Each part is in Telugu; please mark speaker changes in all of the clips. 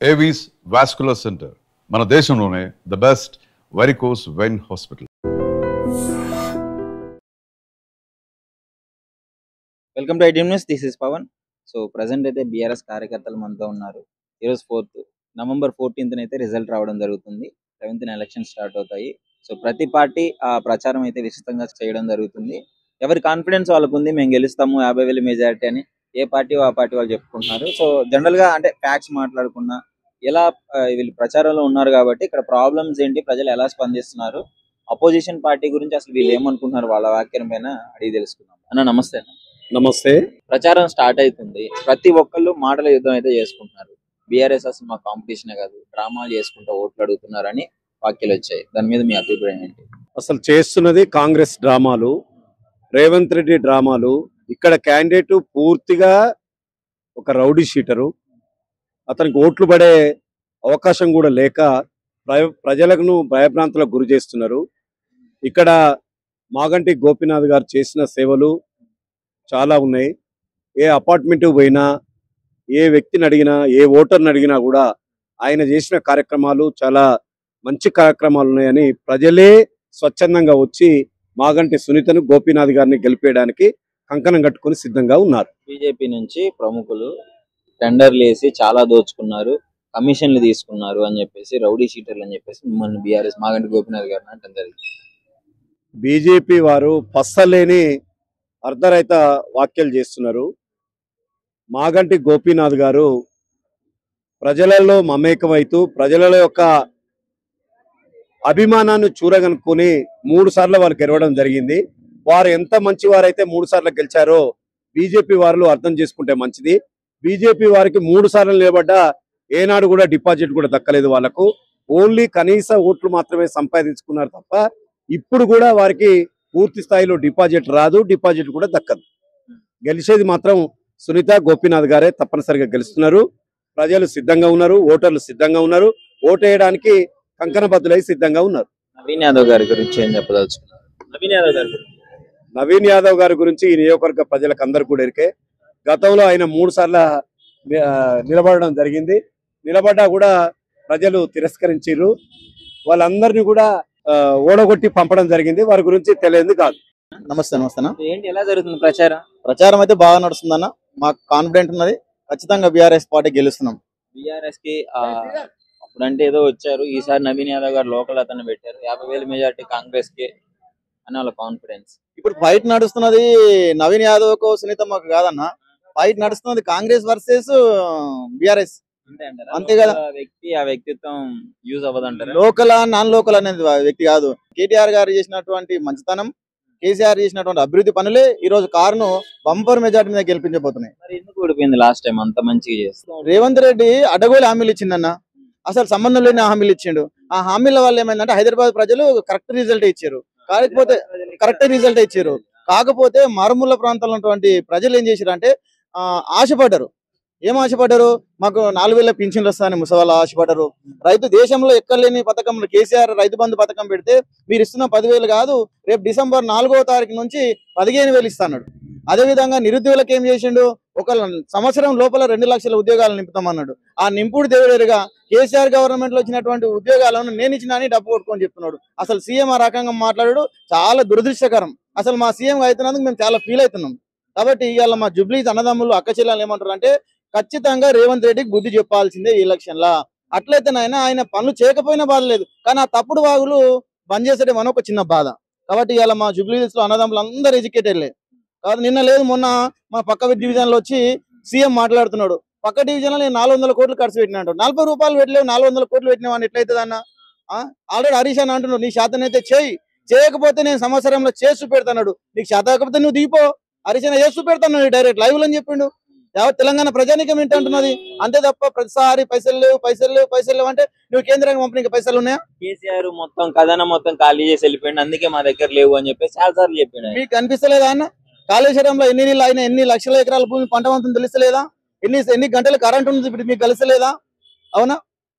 Speaker 1: ఏవీస్ వాస్కులర్ సెంటర్ మన దేశంలోనే the best varicose vein hospital.
Speaker 2: Welcome to IT news. This is Pavan. So present అయితే బీఆర్ఎస్ కార్యకర్తలు మనతో ఉన్నారు. ఈరోజు నవంబర్ 14th అయితే రిజల్ట్ రావడం జరుగుతుంది. 11th ఎలక్షన్ స్టార్ట్ అవుతాయి. సో ప్రతి పార్టీ ఆ ప్రచారం అయితే విస్తృతంగా చేయడం జరుగుతుంది. ఎవరి కాన్ఫిడెన్స్ వాళ్ళకు ఉంది, మేము గెలుస్తాము 50,000 మెజారిటీ అని ఏ పార్టీ ఆ పార్టీ వాళ్ళు చెప్పుకుంటున్నారు. సో జనరల్ గా అంటే ఫ్యాక్ట్స్ మాట్లాడకుండా ఎలా వీళ్ళు ప్రచారంలో ఉన్నారు కాబట్టి ఇక్కడ ప్రాబ్లమ్స్ ఏంటి, ప్రజలు ఎలా స్పందిస్తున్నారు, అపోజిషన్ పార్టీ గురించి అసలు వీళ్ళు ఏమనుకుంటున్నారు వాళ్ళ వ్యాఖ్యానం పైన అడిగి తెలుసుకుందాం. అన్న నమస్తే.
Speaker 3: నమస్తే.
Speaker 2: ప్రచారం స్టార్ట్ అవుతుంది, ప్రతి ఒక్కళ్ళు మాటల యుద్ధం అయితే చేసుకుంటున్నారు. బీఆర్ఎస్ అసలు మా కాంపిటీషన్ కాదు, డ్రామాలు చేసుకుంటూ ఓట్లు అడుగుతున్నారని వ్యాఖ్యలు వచ్చాయి. దాని మీద మీ అభిప్రాయం ఏంటి?
Speaker 3: అసలు చేస్తున్నది కాంగ్రెస్ డ్రామాలు, రేవంత్ రెడ్డి డ్రామాలు. ఇక్కడ క్యాండిడేట్ పూర్తిగా ఒక రౌడీ షీటరు, అతనికి ఓట్లు పడే అవకాశం కూడా లేక ప్రజలను భయభ్రాంతులకు గురి చేస్తున్నారు. ఇక్కడ మాగంటి గోపీనాథ్ గారు చేసిన సేవలు చాలా ఉన్నాయి. ఏ అపార్ట్మెంట్ పోయినా, ఏ వ్యక్తిని అడిగినా, ఏ ఓటర్ని అడిగినా కూడా ఆయన చేసిన కార్యక్రమాలు చాలా మంచి కార్యక్రమాలు ఉన్నాయని ప్రజలే స్వచ్ఛందంగా వచ్చి మాగంటి సునీతను, గోపీనాథ్ గారిని గెలిపేయడానికి కంకణం కట్టుకొని సిద్ధంగా ఉన్నారు.
Speaker 2: బీజేపీ నుంచి ప్రముఖులు టెండర్లు వేసి చాలా దోచుకున్నారు, కమిషన్లు తీసుకున్నారు అని చెప్పేసి, రౌడీ షీటర్లు అని చెప్పేసి మిమ్మల్ని బీఆర్ఎస్ మాగంటి గోపీనాథ్ గారిని అంటే జరిగింది.
Speaker 3: బీజేపీ వారు పස්සలేని అర్ధరహిత వ్యాఖ్యలు చేస్తున్నారు. మాగంటి గోపీనాథ్ గారు ప్రజలలో మమేకమైతూ ప్రజల యొక్క అభిమానాన్ని చూరగనుకొని 3 సార్లు వారు గెలవడం జరిగింది. వారు ఎంత మంచి వారైతే 3 సార్లు గెలిచారో బీజేపీ వారు అర్థం చేసుకుంటే మంచిది. బీజేపీ వారికి 3 సార్లు నిలబడ్డా ఏనాడు కూడా డిపాజిట్ కూడా దక్కలేదు. వాళ్ళకు ఓన్లీ కనీస ఓట్లు మాత్రమే సంపాదించుకున్నారు తప్ప ఇప్పుడు కూడా వారికి పూర్తి స్థాయిలో డిపాజిట్ రాదు, డిపాజిట్ కూడా దక్కదు. గెలిచేది మాత్రం సునీత, గోపీనాథ్ గారే తప్పనిసరిగా గెలుస్తున్నారు. ప్రజలు సిద్ధంగా ఉన్నారు, ఓటర్లు సిద్ధంగా ఉన్నారు, ఓటేయడానికి కంకణబద్దులై సిద్ధంగా ఉన్నారు.
Speaker 2: నవీన్ యాదవ్ గారి గురించి ఏం చెప్పదలుచుకున్నారు?
Speaker 3: నవీన్ యాదవ్ గారి గురించి ఈ నియోజకవర్గ ప్రజలకు అందరు కూడా ఎరికే. గతంలో ఆయన 3 సార్లు నిలబడడం జరిగింది. నిలబడ్డా కూడా ప్రజలు తిరస్కరించారు. వాళ్ళందరినీ కూడా ఓడగొట్టి పంపడం జరిగింది. వారి గురించి తెలియదు కాదు.
Speaker 4: నమస్తే.
Speaker 2: ఏంటి, ఎలా జరుగుతుంది
Speaker 4: ప్రచారం అయితే బాగా నడుస్తుందన్న, మాకు కాన్ఫిడెంట్ ఉన్నది. ఖచ్చితంగా బీఆర్ఎస్ పార్టీ గెలుస్తున్నాం.
Speaker 2: బీఆర్ఎస్ కి అప్పుడంటే ఏదో వచ్చారు, ఈసారి నవీన్ యాదవ్ గారు లోకల్ అతను పెట్టారు, 50,000 మెజార్టీ కాంగ్రెస్ కి అని వాళ్ళ కాన్ఫిడెన్స్.
Speaker 4: ఇప్పుడు ఫైట్ నడుస్తున్నది నవీన్ యాదవ్ కో సునీతమ్మకు కాదన్న, ఫైట్ నడుస్తున్నది కాంగ్రెస్ వర్సెస్ బీఆర్ఎస్. అంతే కదా.
Speaker 2: ఆ వ్యక్తిత్వం యూజ్ అవ్వదంటారు.
Speaker 4: లోకల్ నాన్ లోకల్ అనేది వ్యక్తి కాదు. కేటీఆర్ గారు చేసినటువంటి మంచితనం, కేసీఆర్ చేసినటువంటి అభివృద్ధి పనులే ఈ రోజు కారును బంపర్ మెజార్టీ మీద గెలిపించబోతున్నాయి.
Speaker 2: మరి ఎందుకు ఓడిపోయింది లాస్ట్ టైం అంత మంచిగా చేస్తాం?
Speaker 4: రేవంత్ రెడ్డి అడ్డగోలు హామీలు ఇచ్చిందన్న, అసలు సంబంధం లేని హామీలు ఇచ్చిండు. ఆ హామీల వల్ల ఏమైందంటే హైదరాబాద్ ప్రజలు కరెక్ట్ రిజల్ట్ ఇచ్చారు, కాకపోతే కరెక్ట్ రిజల్ట్ ఇచ్చారు. కాకపోతే మారుమూల ప్రాంతాల్లో ఉన్నటువంటి ప్రజలు ఏం చేశారు అంటే ఆశపడ్డారు. ఏం ఆశపడ్డారు? మాకు 4,000 పింఛన్లు వస్తాయని ముసవాళ్ళు ఆశపడ్డారు. రైతు దేశంలో ఎక్కలేని పథకంలో కేసీఆర్ రైతు బంధు పథకం పెడితే మీరు ఇస్తున్న 10,000 కాదు, రేపు డిసెంబర్ 4వ తారీఖు నుంచి 15,000 ఇస్తాడు. అదేవిధంగా నిరుద్యోగులకు ఏం చేసిండు? ఒక సంవత్సరం లోపల 2 లక్షల ఉద్యోగాలు నింపుతామన్నాడు. ఆ నింపుడు దేవుడేరుగా కేసీఆర్ గవర్నమెంట్ లో వచ్చినటువంటి ఉద్యోగాలను నేను ఇచ్చినా అని డబ్బు కొట్టుకొని చెప్తున్నాడు. అసలు సీఎం ఆ రకంగా మాట్లాడాడు, చాలా దురదృష్టకరం. అసలు మా సీఎం అవుతున్నందుకు మేము చాలా ఫీల్ అవుతున్నాం. కాబట్టి ఇవాళ మా జుబ్లీస్ అన్నదమ్ములు, అక్క చెల్లెలు ఏమంటారు అంటే ఖచ్చితంగా రేవంత్ రెడ్డికి బుద్ధి చెప్పాల్సిందే ఈ ఎలక్షన్ లా. అట్లయితేనైనా ఆయన పనులు చేయకపోయినా బాధ లేదు, కానీ ఆ తప్పుడు వాగులు బంద్ చేసేటే మన ఒక చిన్న బాధ. కాబట్టి ఇవాళ మా జుబ్లీస్ లో అన్నదమ్ములు అందరూ ఎడ్యుకేటెడ్లే కాదు. నిన్న లేదు మొన్న మా పక్క డివిజన్ లో వచ్చి సీఎం మాట్లాడుతున్నాడు, పక్క డివిజన్ లో నేను 400 కోట్లు ఖర్చు పెట్టినాడు. 40 రూపాయలు పెట్టలేవు, 400 కోట్లు పెట్టినావని ఎట్లయితుంది అన్న? ఆల్రెడీ హరీష్ అని అంటున్నాడు, నీ శాతనైతే చేయి, చేయకపోతే నేను సంవత్సరంలో చేసి పెడతాడు. నీకు శాత కాకపోతే నువ్వు దిగిపో, హరీష్ అన్న చేసి పెడతాను డైరెక్ట్ లైవ్ అని చెప్పిండు. యావత్ తెలంగాణ ప్రజానికం ఏంటంటున్నది అంతే తప్ప ప్రతిసారి పైసలు లేవు అంటే నువ్వు కేంద్రానికి పంపిణీ పైసలు ఉన్నాయా?
Speaker 2: కేసీఆర్ మొత్తం ఖజానా మొత్తం ఖాళీ చేసి వెళ్ళిపోయింది, అందుకే మా దగ్గర లేవు అని చెప్పేసి చాలా సార్లు చెప్పిండు.
Speaker 4: మీకు అనిపిస్తలేదా అన్న? కాళేశ్వరంలో ఎన్ని నీళ్ళు అయినా, ఎన్ని లక్షల ఎకరాల భూమి పంట వంతం తెలుస్తలేదా? ఎన్ని గంటల కరెంట్ ఉంది ఇప్పుడు మీకు తెలుస్తలేదా? అవునా?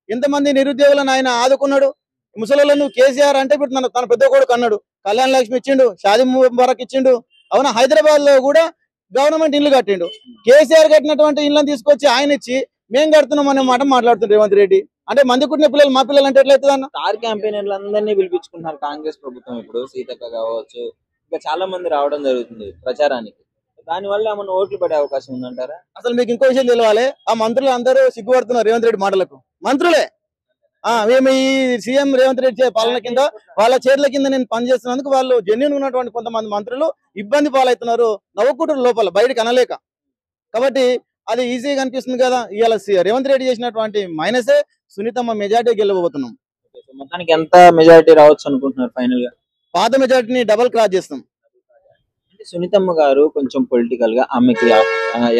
Speaker 4: ఎంతమంది నిరుద్యోగులను ఆయన ఆదుకున్నాడు. ముసలిలో నువ్వు కేసీఆర్ అంటే ఇప్పుడు తన పెద్ద కొడుకు అన్నాడు, కళ్యాణ లక్ష్మి ఇచ్చిండు, షాదీ ముబారక్ ఇచ్చిండు. అవునా? హైదరాబాద్ లో కూడా గవర్నమెంట్ ఇల్లు కట్టిండు. కేసీఆర్ కట్టినటువంటి ఇళ్ళని తీసుకొచ్చి ఆయన ఇచ్చి మేము కడుతున్నాం అనే మాట మాట్లాడుతున్నారు రేవంత్ రెడ్డి. అంటే మంది కుట్టిన పిల్లలు మా పిల్లలు అంటే ఎట్లయితుంది అన్న?
Speaker 2: స్టార్ క్యాంపెయినర్లందరినీ పిలిపించుకుంటున్నారు కాంగ్రెస్ ప్రభుత్వం. ఇప్పుడు సీతక్క కావచ్చు, ఇంకా చాలా మంది రావడం జరుగుతుంది ప్రచారానికి. దాని వల్ల ఏమన్నా ఓట్లు పడే అవకాశం ఉందంటారా?
Speaker 4: అసలు మీకు ఇంకో విషయం తెలియాలి, ఆ మంత్రులు అందరూ సిగ్గుపడుతున్నారు రేవంత్ రెడ్డి మాటలకు. మంత్రులే మేము ఈ సీఎం రేవంత్ రెడ్డి పాలన కింద వాళ్ళ చేతుల కింద నేను పనిచేస్తున్నందుకు వాళ్ళు జెన్యూన్ ఉన్నటువంటి కొంతమంది మంత్రులు ఇబ్బంది పాలవుతున్నారు, నవ్వుకుంటారు లోపల, బయటకు అనలేక. కాబట్టి అది ఈజీగా అనిపిస్తుంది కదా. ఇవాళ రేవంత్ రెడ్డి చేసినటువంటి మైనసే సునీతమ్మ మెజార్టీ గెలవబోతున్నాం.
Speaker 2: మొత్తానికి ఎంత మెజారిటీ రావచ్చు అనుకుంటున్నారు ఫైనల్ గా?
Speaker 4: పాత మెజార్టీని డబల్ క్రాస్ చేస్తాం.
Speaker 2: అంటే సునీతమ్మ గారు కొంచెం పొలిటికల్ గా ఆమెకి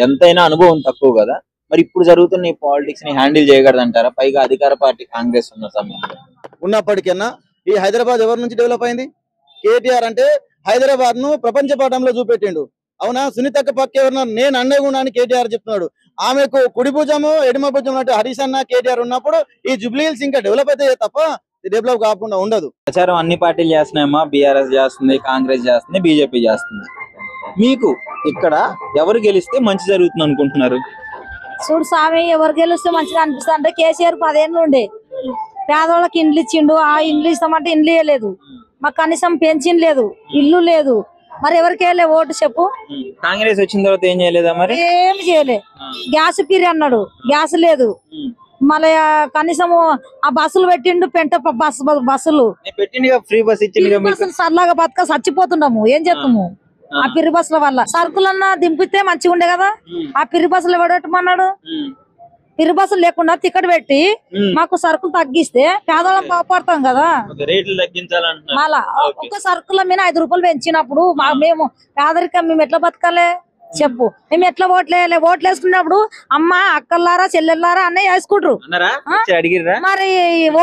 Speaker 2: ఎంతైనా అనుభవం తక్కువ కదా, మరి ఇప్పుడు జరుగుతున్న ఈ పాలిటిక్స్ ని హ్యాండిల్ చేయగలదంటారా? పైగా అధికార పార్టీ కాంగ్రెస్ ఉన్న సమయంలో.
Speaker 4: ఉన్నప్పటికన్నా ఈ హైదరాబాద్ ఎవరి నుంచి డెవలప్ అయింది? కేటీఆర్ అంటే హైదరాబాద్ ను ప్రపంచ పటంలో చూపెట్టిండు. అవునా? సునీతక్క పక్క ఎవరున్నారు? నేను అండగుండా అని కేటీఆర్ చెప్తున్నాడు. ఆమెకు కుడి భుజము ఎడమ భుజం అంటే హరీష్ అన్న కేటీఆర్ ఉన్నప్పుడు ఈ జూబ్లీ హిల్స్ ఇంకా డెవలప్ అయితే తప్ప డెవలప్ కాకుండా ఉండదు.
Speaker 2: ప్రచారం అన్ని పార్టీలు చేస్తున్నాయమ్మా. బీఆర్ఎస్ చేస్తుంది, కాంగ్రెస్ చేస్తుంది, బీజేపీ చేస్తుంది. మీకు ఇక్కడ ఎవరు గెలిస్తే మంచి జరుగుతుంది అనుకుంటున్నారు?
Speaker 5: చూడు స్వామి, ఎవరు గెలిస్తే మంచిగా అనిపిస్తుంది అంటే కేసీఆర్ 10 ఏళ్ళు ఉండే పేదవాళ్ళకి ఇండ్లు ఇచ్చిండు. ఆ ఇండ్లు ఇస్తామంటే ఇండ్లు ఇవ్వలేదు మాకు, కనీసం పెన్షన్ లేదు, ఇల్లు లేదు. మరి ఎవరికి వెళ్ళే ఓటు చెప్పు?
Speaker 2: కాంగ్రెస్ వచ్చిన తర్వాత ఏం చేయలేదా? మరి
Speaker 5: ఏం చేయలే. గ్యాస్ పిరి అన్నాడు, గ్యాస్ లేదు. మళ్ళీ కనీసం ఆ బస్సులు పెట్టిండు, పెంట బస్సులు
Speaker 2: పెట్టిండు, ఫ్రీ బస్ ఇచ్చిండు.
Speaker 5: సరళగా బతక చచ్చిపోతున్నాము, ఏం చేస్తాము ఆ పిరి బస్సుల వల్ల. సరుకులన్నా దింపితే మంచిగా ఉండే కదా. ఆ పిరి బస్సులు ఎవడెట్టమన్నాడు? పిరి బస్సులు లేకుండా టికెట్ పెట్టి మాకు సరుకులు తగ్గిస్తే పేదవాళ్ళం బాగుపడతాం కదా. మళ్ళా ఒక్క సరుకుల మీద 5 రూపాయలు పెంచినప్పుడు మేము పేదరికం మేము ఎట్లా బతకాలి చెప్పు? మేము ఎట్లా ఓట్లేయాలి? ఓట్లు వేసుకున్నప్పుడు అమ్మ అక్కలారా చెల్లెళ్ళారా అన్నీ వేసుకుంటారు. మరి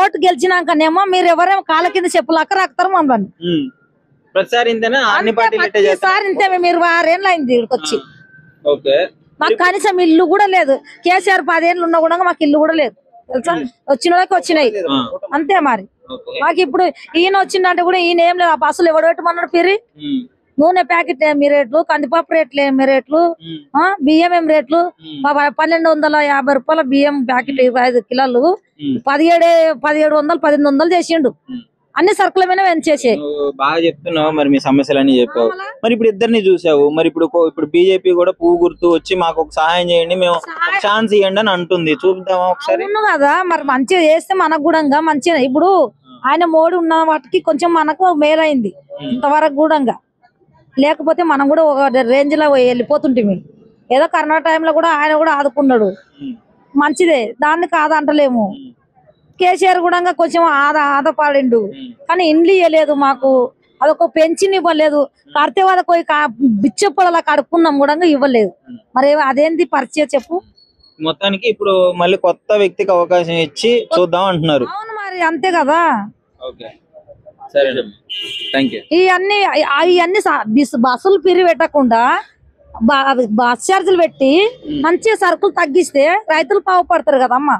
Speaker 5: ఓటు గెలిచినాకనేమో మీరు ఎవరేమో కాళ్ళ కింద చెప్పులాక రాకుతారు మమ్మల్ని.
Speaker 2: ప్రతిసారి
Speaker 5: ఇంతే. మీరు 6 ఏళ్ళు అయింది ఇక్కడికి వచ్చి. మాకు కనీసం ఇల్లు కూడా లేదు. కేసీఆర్ 10 ఏళ్ళు ఉన్నా కూడా మాకు ఇల్లు కూడా లేదు తెలుసా. వచ్చిన వాళ్ళకి వచ్చినాయి అంతే. మరి మాకు ఇప్పుడు ఈయన వచ్చిందంటే కూడా ఈయన ఏం లేదు. ఆ బస్సులు ఎవడు పెట్టమన్నాడు? పిరి నూనె ప్యాకెట్ ఏమి రేట్లు, కందిపప్పు రేట్లు ఏమి రేట్లు, బియ్యం ఏం రేట్లు. 1250 రూపాయల బియ్యం ప్యాకెట్ 25 కిలోలు 1700 1800 చేసిండు. అన్ని సరుకుల మీద పెంచేసే.
Speaker 2: బాగా చెప్తున్నావు, మరి మీ సమస్యలన్నీ చెప్పావు. మరి ఇప్పుడు ఇద్దరిని చూసావు. మరి ఇప్పుడు బీజేపీ కూడా పువ్వు గుర్తు వచ్చి మాకు ఒక సహాయం చేయండి, మేము ఛాన్స్ ఇవ్వండి అని అంటుంది. చూద్దామా ఒకసారి?
Speaker 5: కదా మరి మంచిగా చేస్తే మనకు కూడా మంచిగా. ఇప్పుడు ఆయన మోడీ ఉన్న వాటికి కొంచెం మనకు మేలైంది ఇంతవరకు కూడా. లేకపోతే మనం కూడా ఒక రేంజ్ లో వెళ్ళిపోతుంటే ఏదో కరోనా టైంలో కూడా ఆయన కూడా ఆదుకున్నాడు, మంచిదే, దాన్ని కాదంటలేము. కేసీఆర్ కూడా కొంచెం ఆదపాడిండు, కానీ ఇండ్లు ఇవ్వలేదు మాకు. అదొక పెన్షన్ ఇవ్వలేదు. కడితే వాళ్ళకి బిచ్చపడలా కడుక్కున్నాం కూడా ఇవ్వలేదు. మరి అదేంటి పరిచయం చెప్పు?
Speaker 2: మొత్తానికి ఇప్పుడు మళ్ళీ కొత్త వ్యక్తికి అవకాశం ఇచ్చి చూద్దాం అంటున్నారు.
Speaker 5: అవును మరి అంతే కదా. ఇవన్నీ బస్సులు పిరి పెట్టకుండా బస్ ఛార్జీలు పెట్టి మంచిగా సరుకులు తగ్గిస్తే రైతులు బాగుపడతారు కదమ్మా.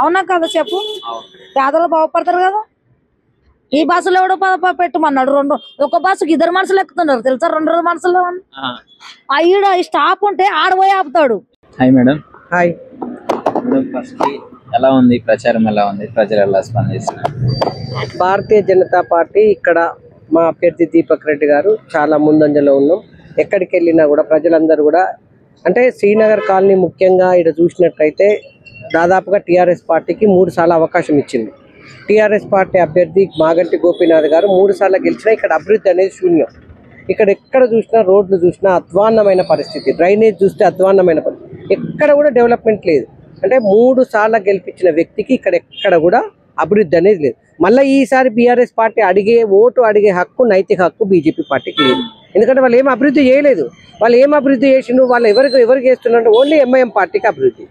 Speaker 5: అవునా కదా చెప్పు? పేదలు బాగుపడతారు కదా. ఈ బస్సులో ఎవడో పెట్టమన్నాడు. ఒక బస్సుకి 2 మనుషులు ఎక్కుతున్నారు తెలుసా, 2 మనుషులు. ఈడ స్టాప్ ఉంటే ఆడపోయి ఆపుతాడు.
Speaker 2: Hi madam.
Speaker 6: Hi
Speaker 2: madam, first ఎలా ఉంది ప్రచారం? ఎలా ఉంది? ప్రజలు ఎలా స్పందిస్తున్నారు?
Speaker 6: భారతీయ జనతా పార్టీ ఇక్కడ మా అభ్యర్థి దీపక్ రెడ్డి గారు చాలా ముందంజలో ఉన్నాం. ఎక్కడికి వెళ్ళినా కూడా ప్రజలందరూ కూడా అంటే శ్రీనగర్ కాలనీ ముఖ్యంగా ఇక్కడ చూసినట్లయితే దాదాపుగా టీఆర్ఎస్ పార్టీకి 3 సార్లు అవకాశం ఇచ్చింది. టీఆర్ఎస్ పార్టీ అభ్యర్థి మాగంటి గోపీనాథ్ గారు 3 సార్లు గెలిచినా ఇక్కడ అభివృద్ధి అనేది శూన్యం. ఇక్కడ ఎక్కడ చూసినా రోడ్లు చూసినా అధ్వాన్నమైన పరిస్థితి, డ్రైనేజ్ చూస్తే అధ్వాన్నమైన పరిస్థితి, ఎక్కడ కూడా డెవలప్మెంట్ లేదు. అంటే 3 సార్లు గెలిపించిన వ్యక్తికి ఇక్కడ ఎక్కడ కూడా అభివృద్ధి అనేది లేదు. మళ్ళీ ఈసారి బీఆర్ఎస్ పార్టీ ఓటు అడిగే హక్కు, నైతిక హక్కు బీజేపీ పార్టీకి లేదు. ఎందుకంటే వాళ్ళు ఏం అభివృద్ధి చేయలేదు. వాళ్ళు ఏం అభివృద్ధి చేసిండ్రు? వాళ్ళు ఎవరికి చేస్తున్నారు? ఓన్లీ ఎంఐఎం పార్టీకి అభివృద్ధి,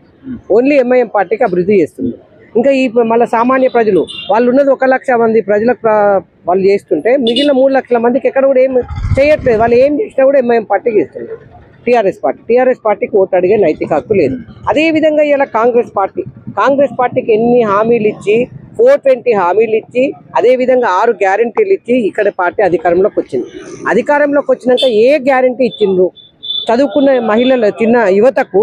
Speaker 6: ఓన్లీ ఎంఐఎం పార్టీకి అభివృద్ధి చేస్తున్నారు. ఇంకా ఈ మళ్ళీ సామాన్య ప్రజలు వాళ్ళు ఉన్నది 1 లక్ష మంది ప్రజలకు వాళ్ళు చేస్తుంటే మిగిలిన 3 లక్షల మందికి ఎక్కడ కూడా ఏం చేయట్లేదు. వాళ్ళు ఏం చేసినా కూడా ఎంఐఎం పార్టీకి ఇస్తున్నారు. టీఆర్ఎస్ పార్టీకి ఓటు అడిగే నైతిక హక్కు లేదు. అదేవిధంగా ఇలా కాంగ్రెస్ పార్టీకి ఎన్ని హామీలు ఇచ్చి 420 హామీలు ఇచ్చి అదేవిధంగా 6 గ్యారంటీలు ఇచ్చి ఇక్కడ పార్టీ అధికారంలోకి వచ్చింది. అధికారంలోకి వచ్చినాక ఏ గ్యారంటీ ఇచ్చిండ్రు? చదువుకున్న మహిళలు, చిన్న యువతకు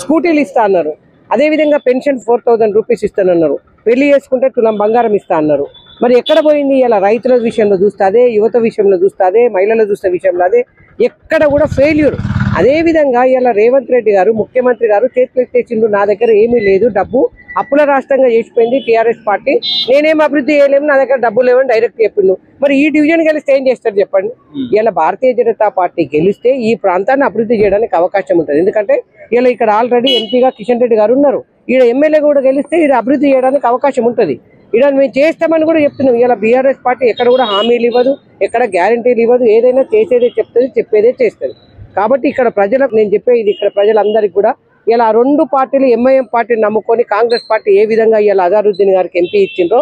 Speaker 6: స్కూటీలు ఇస్తా అన్నారు. అదేవిధంగా పెన్షన్ 4000 రూపీస్ ఇస్తానన్నారు, పెళ్లి చేసుకుంటే తులం బంగారం ఇస్తా అన్నారు. మరి ఎక్కడ పోయింది? ఇలా రైతుల విషయంలో చూస్తే అదే, యువత విషయంలో చూస్తే అదే, మహిళల చూస్తే విషయంలో అదే, ఎక్కడ కూడా ఫెయిల్యూర్. అదేవిధంగా ఇలా రేవంత్ రెడ్డి గారు ముఖ్యమంత్రి గారు చేతులు ఎత్తేసిండు, నా దగ్గర ఏమీ లేదు, డబ్బు అప్పుల రాష్ట్రంగా చేసిపోయింది టీఆర్ఎస్ పార్టీ, నేనేం అభివృద్ధి చేయలేము, నా దగ్గర డబ్బు లేవని డైరెక్ట్ చెప్పిండు. మరి ఈ డివిజన్ గెలిస్తే ఏం చేస్తారు చెప్పండి? ఇలా భారతీయ జనతా పార్టీ గెలిస్తే ఈ ప్రాంతాన్ని అభివృద్ధి చేయడానికి అవకాశం ఉంటుంది. ఎందుకంటే ఇలా ఇక్కడ ఆల్రెడీ ఎంపీగా కిషన్ రెడ్డి గారు ఉన్నారు, ఈడ ఎమ్మెల్యే కూడా గెలిస్తే ఈడ అభివృద్ధి చేయడానికి అవకాశం ఉంటుంది. ఇలా మేము చేస్తామని కూడా చెప్తున్నాం. ఇలా బీఆర్ఎస్ పార్టీ ఎక్కడ కూడా హామీలు ఇవ్వదు, ఎక్కడ గ్యారంటీలు ఇవ్వదు, ఏదైనా చేసేదే చెప్తుంది, చెప్పేదే చేస్తుంది. కాబట్టి ఇక్కడ ప్రజలకు నేను చెప్పేది, ఇక్కడ ప్రజలందరికీ కూడా ఇలా రెండు పార్టీలు ఎంఐఎం పార్టీని నమ్ముకొని కాంగ్రెస్ పార్టీ ఏ విధంగా ఇలా అజారుద్దీన్ గారికి ఎంపీ ఇచ్చిండ్రో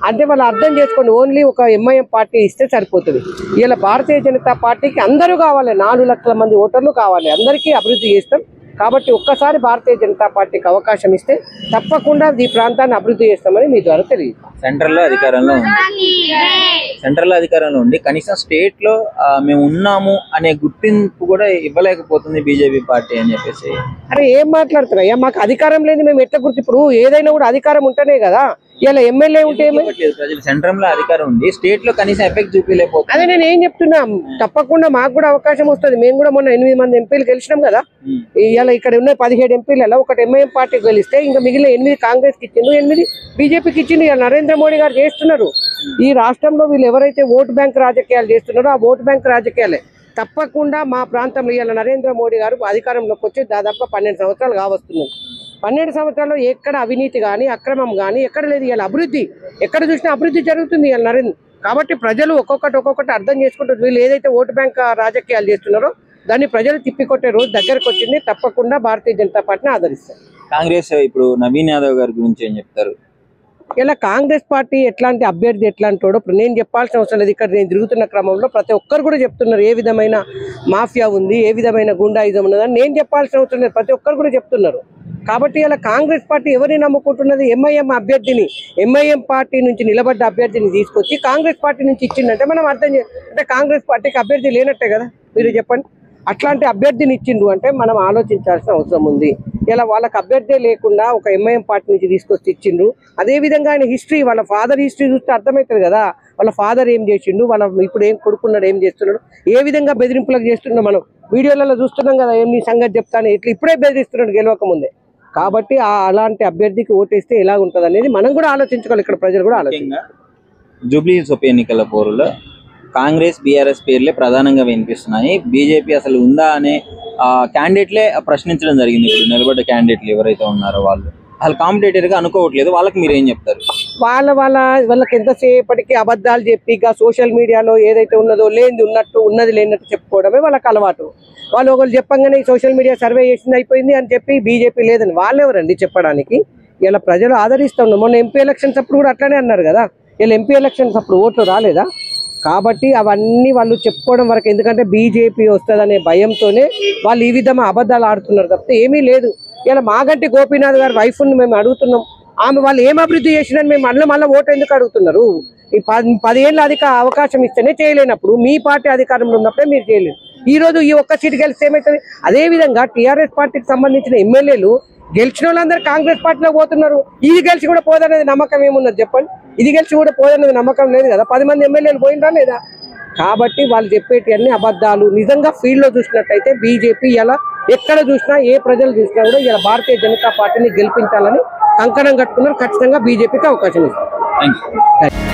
Speaker 6: అంటే వాళ్ళు అర్థం చేసుకోండి. ఓన్లీ ఒక ఎంఐఎం పార్టీ ఇస్తే సరిపోతుంది. ఇలా భారతీయ జనతా పార్టీకి అందరూ కావాలి, 4 లక్షల మంది ఓటర్లు కావాలి, అందరికీ అభివృద్ధి చేస్తాం. కాబట్టి ఒక్కసారి భారతీయ జనతా పార్టీకి అవకాశం ఇస్తే తప్పకుండా ఈ ప్రాంతాన్ని అభివృద్ధి చేస్తామని మీ ద్వారా తెలియదు.
Speaker 2: సెంట్రల్లో అధికారంలో ఉండి కనీసం స్టేట్ లో మేము ఉన్నాము అనే గుర్తింపు కూడా ఇవ్వలేకపోతుంది బీజేపీ పార్టీ అని చెప్పేసి.
Speaker 6: అరే ఏం మాట్లాడుతున్నాయ్యా? మాకు అధికారం లేదు, మేము ఎట్లా గుర్తు? ఇప్పుడు ఏదైనా కూడా అధికారం ఉంటేనే కదా. ఇలా ఎమ్మెల్యే ఉంటే
Speaker 2: ప్రజలు సెంట్రల్ లో అధికారం ఉంది, స్టేట్ లో కనీసం ఎఫెక్ట్ చూపించలేకపోతుంది.
Speaker 6: అదే నేను ఏం చెప్తున్నా, తప్పకుండా మాకు కూడా అవకాశం వస్తుంది. మేము కూడా మొన్న 8 మంది ఎంపీలు గెలిచినాం కదా. ఇలా ఇక్కడ ఉన్న 17 ఎంపీలలో ఒకటి ఎంఐఎం పార్టీకి గెలిస్తే ఇంకా మిగిలిన 8 కాంగ్రెస్ కి ఇచ్చిండు, 8 బీజేపీకి ఇచ్చిండు. ఇలా నరేంద్ర మోడీ గారు చేస్తున్నారు. ఈ రాష్ట్రంలో వీళ్ళు ఎవరైతే ఓటు బ్యాంక్ రాజకీయాలు చేస్తున్నారో ఆ ఓటు బ్యాంక్ రాజకీయాలే. తప్పకుండా మా ప్రాంతంలో ఇలా నరేంద్ర మోడీ గారు అధికారంలోకి వచ్చి దాదాపు 12 సంవత్సరాలు కావస్తున్నారు. 12 సంవత్సరాల్లో ఎక్కడ అవినీతి కానీ అక్రమం కానీ ఎక్కడ లేదు. ఇలా అభివృద్ధి ఎక్కడ చూసినా అభివృద్ధి జరుగుతుంది ఇలా నరేంద్ర. కాబట్టి ప్రజలు ఒక్కొక్కటి అర్థం చేసుకుంటారు. వీళ్ళు ఏదైతే ఓటు బ్యాంక్ రాజకీయాలు చేస్తున్నారో దాన్ని ప్రజలు తిప్పికొట్టే రోజు దగ్గరకు వచ్చింది. తప్పకుండా భారతీయ జనతా పార్టీని ఆదరిస్తారు.
Speaker 2: కాంగ్రెస్ ఇప్పుడు నవీన్ యాదవ్ గారి గురించి ఏం చెప్తారు?
Speaker 6: ఇలా కాంగ్రెస్ పార్టీ ఎట్లాంటి అభ్యర్థి ఎట్లాంటి వాడో నేను చెప్పాల్సిన అవసరం లేదు. ఇక్కడ నేను తిరుగుతున్న క్రమంలో ప్రతి ఒక్కరు కూడా చెప్తున్నారు ఏ విధమైన మాఫియా ఉంది, ఏ విధమైన గుండాయిజం ఉన్నదని నేను చెప్పాల్సిన అవసరం లేదు, ప్రతి ఒక్కరు కూడా చెప్తున్నారు. కాబట్టి ఇలా కాంగ్రెస్ పార్టీ ఎవరిని నమ్ముకుంటున్నది? ఎంఐఎం అభ్యర్థిని, ఎంఐఎం పార్టీ నుంచి నిలబడ్డ అభ్యర్థిని తీసుకొచ్చి కాంగ్రెస్ పార్టీ నుంచి ఇచ్చిందంటే మనం అర్థం అంటే కాంగ్రెస్ పార్టీకి అభ్యర్థి లేనట్టే కదా. మీరు చెప్పండి. అట్లాంటి అభ్యర్థిని ఇచ్చిండు అంటే మనం ఆలోచించాల్సిన అవసరం ఉంది. ఇలా వాళ్ళకి అభ్యర్థే లేకుండా ఒక ఎంఐఎం పార్టీ నుంచి తీసుకొచ్చి ఇచ్చిండ్రు. అదేవిధంగా ఆయన హిస్టరీ, వాళ్ళ ఫాదర్ హిస్టరీ చూస్తే అర్థమవుతుంది కదా. వాళ్ళ ఫాదర్ ఏం చేసిండు, వాళ్ళ ఇప్పుడు ఏం కొడుకున్నాడు, ఏం చేస్తున్నాడు, ఏ విధంగా బెదిరింపులకు చేస్తున్నాడు మనం వీడియోలలో చూస్తున్నాం కదా. ఏం నీ సంగతి చెప్తాను ఇట్లా ఇప్పుడే బెదిరిస్తున్నాడు గెలవకముందే. కాబట్టి అలాంటి అభ్యర్థికి ఓటేస్తే ఎలా ఉంటుంది అనేది మనం కూడా ఆలోచించుకోవాలి. ఇక్కడ ప్రజలు కూడా ఆలోచించాలి.
Speaker 2: జూబ్లీ ఉప ఎన్నికల పోరులో కాంగ్రెస్ బీఆర్ఎస్ పేర్లే ప్రధానంగా వినిపిస్తున్నాయి. బీజేపీ అసలు ఉందా అనే క్యాండిడేట్లే ప్రశ్నించడం జరిగింది. ఇప్పుడు నిలబడ్డ క్యాండిడేట్లు ఎవరైతే ఉన్నారో వాళ్ళు అసలు కాంపిటేటర్ గా అనుకోవట్లేదు. వాళ్ళకి మీరు ఏం చెప్తారు?
Speaker 6: వాళ్ళకి ఎంతసేపటికి అబద్ధాలు చెప్పి ఇక సోషల్ మీడియాలో ఏదైతే ఉన్నదో లేనిది ఉన్నట్టు, ఉన్నది లేనట్టు చెప్పుకోవడమే వాళ్ళకి అలవాటు. వాళ్ళు ఒకరు చెప్పంగానే సోషల్ మీడియా సర్వే చేసింది అయిపోయింది అని చెప్పి బీజేపీ లేదని వాళ్ళెవరండి చెప్పడానికి? ఇలా ప్రజలు ఆదరిస్తూ ఉన్నారు. మొన్న ఎంపీ ఎలక్షన్స్ అప్పుడు కూడా అట్లానే అన్నారు కదా. ఇలా ఎంపీ ఎలక్షన్స్ అప్పుడు ఓట్లు రాలేదా? కాబట్టి అవన్నీ వాళ్ళు చెప్పుకోవడం వరకు, ఎందుకంటే బీజేపీ వస్తుందనే భయంతోనే వాళ్ళు ఈ విధంగా అబద్ధాలు ఆడుతున్నారు తప్పితే ఏమీ లేదు. ఇలా మాగంటి గోపీనాథ్ గారి వైఫ్ని మేము అడుగుతున్నాం, ఆమె వాళ్ళు ఏం అభివృద్ధి చేసినని మేము మళ్ళీ ఓటు ఎందుకు అడుగుతున్నారు? ఈ 10 ఏళ్ళ అవకాశం ఇస్తేనే చేయలేనప్పుడు మీ పార్టీ అధికారంలో ఉన్నప్పుడే మీరు చేయలేదు. ఈ రోజు ఈ ఒక్క సీటు గెలిస్తే ఏమవుతుంది? అదేవిధంగా టీఆర్ఎస్ పార్టీకి సంబంధించిన ఎమ్మెల్యేలు గెలిచిన వాళ్ళందరూ కాంగ్రెస్ పార్టీలో పోతున్నారు. ఇది గెలిచి కూడా పోదనేది నమ్మకం ఏమున్నది చెప్పండి? ఇది గెలిచి కూడా పోదనేది నమ్మకం లేదు కదా. 10 మంది ఎమ్మెల్యేలు పోయిందా లేదా? కాబట్టి వాళ్ళు చెప్పేటి అన్ని అబద్ధాలు. నిజంగా ఫీల్డ్ లో చూసినట్టయితే బీజేపీ ఇలా ఎక్కడ చూసినా, ఏ ప్రజలు చూసినా కూడా ఇలా భారతీయ జనతా పార్టీని గెలిపించాలని కంకణం కట్టుకున్నారు. ఖచ్చితంగా బీజేపీకి అవకాశం ఇస్తారు.
Speaker 2: Thank you.